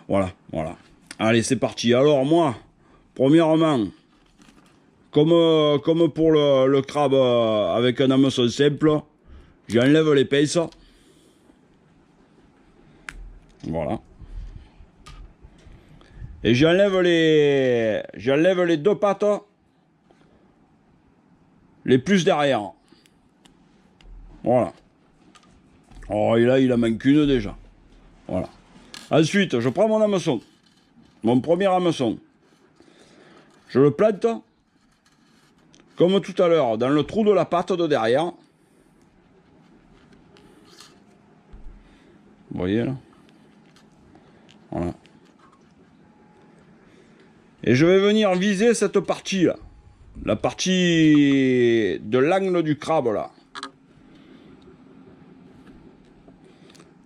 Voilà, voilà. Allez, c'est parti. Alors moi, premièrement, comme pour le crabe avec un hameçon simple, j'enlève les pinces. Voilà. Et j'enlève les deux pattes les plus derrière. Voilà. Oh, et là, il en manque une déjà. Voilà. Ensuite, je prends mon hameçon. Mon premier hameçon. Je le plante, comme tout à l'heure, dans le trou de la patte de derrière. Vous voyez là? Voilà. Et je vais venir viser cette partie là. La partie de l'angle du crabe là.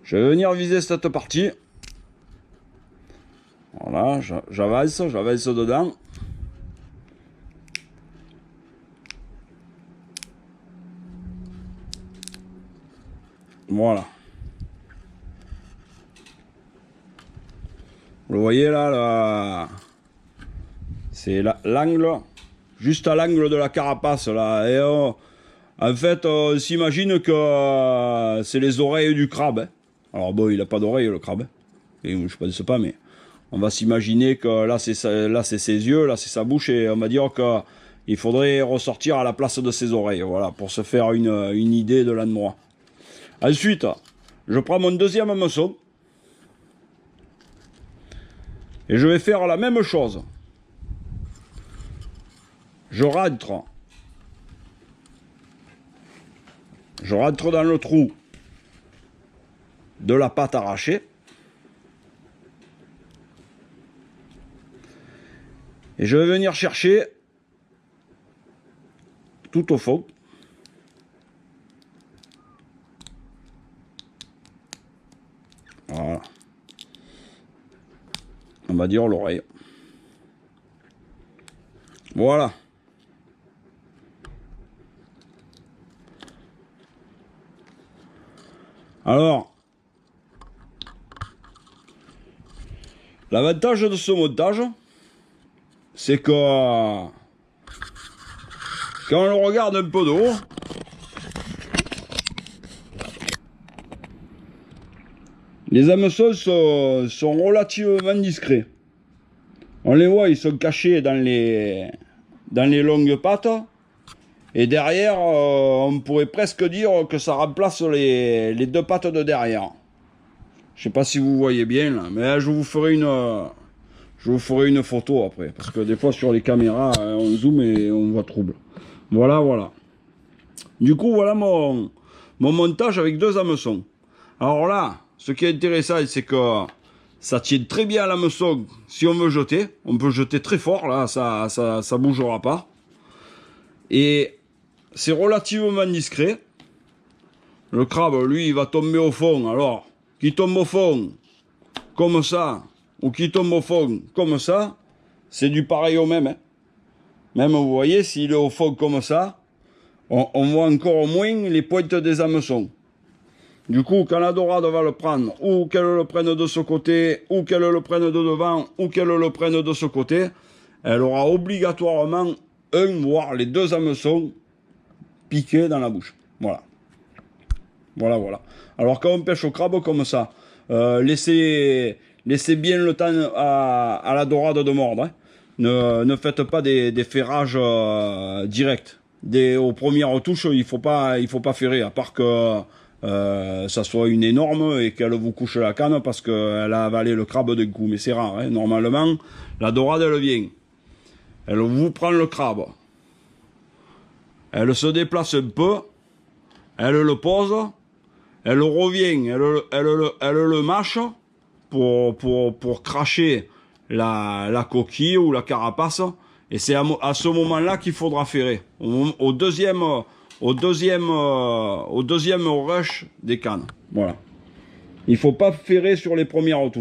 Je vais venir viser cette partie. Voilà, j'avance dedans. Voilà. Vous le voyez là, c'est l'angle, juste à l'angle de la carapace là. Et en fait, on s'imagine que c'est les oreilles du crabe. Hein. Alors bon, il n'a pas d'oreilles le crabe. Et je pense pas, mais on va s'imaginer que là c'est ses yeux, là c'est sa bouche, et on va dire qu'il faudrait ressortir à la place de ses oreilles, voilà, pour se faire une idée de l'endroit. Ensuite, je prends mon deuxième hameçon et je vais faire la même chose. Je rentre dans le trou de la patte arrachée. Et je vais venir chercher tout au fond. Voilà. On va dire l'oreille. Voilà. Alors, l'avantage de ce montage, c'est que quand on le regarde un peu de haut, les hameçons sont relativement discrets. On les voit, ils sont cachés dans les longues pattes. Et derrière, on pourrait presque dire que ça remplace les deux pattes de derrière. Je sais pas si vous voyez bien là, mais là, je vous ferai une photo après. Parce que des fois sur les caméras, on zoome et on voit trouble. Voilà, voilà. Du coup, voilà mon montage avec deux hameçons. Alors là, ce qui est intéressant, c'est que ça tient très bien à l'hameçon si on veut jeter. On peut jeter très fort, là, ça bougera pas. Et c'est relativement discret. Le crabe, lui, il va tomber au fond. Alors, qui tombe au fond comme ça, ou qui tombe au fond comme ça, c'est du pareil au même. Hein. Même, vous voyez, s'il est au fond comme ça, on voit encore moins les pointes des hameçons. Du coup, quand la dorade va le prendre, ou qu'elle le prenne de ce côté, ou qu'elle le prenne de devant, ou qu'elle le prenne de ce côté, elle aura obligatoirement un, voire les deux hameçons piqués dans la bouche. Voilà. Voilà, voilà. Alors quand on pêche au crabe comme ça, laissez bien le temps à la dorade de mordre. Hein. Ne faites pas des ferrages directs. Aux premières touches, il faut pas ferrer, à part que ça soit une énorme et qu'elle vous couche la canne parce qu'elle a avalé le crabe d'un coup. Mais c'est rare. Hein. Normalement, la dorade, elle vient. Elle vous prend le crabe. Elle se déplace un peu. Elle le pose. Elle revient, elle le mâche pour cracher la coquille ou la carapace. Et c'est à ce moment-là qu'il faudra ferrer. Au deuxième rush des cannes. Voilà. Il ne faut pas ferrer sur les premières touches.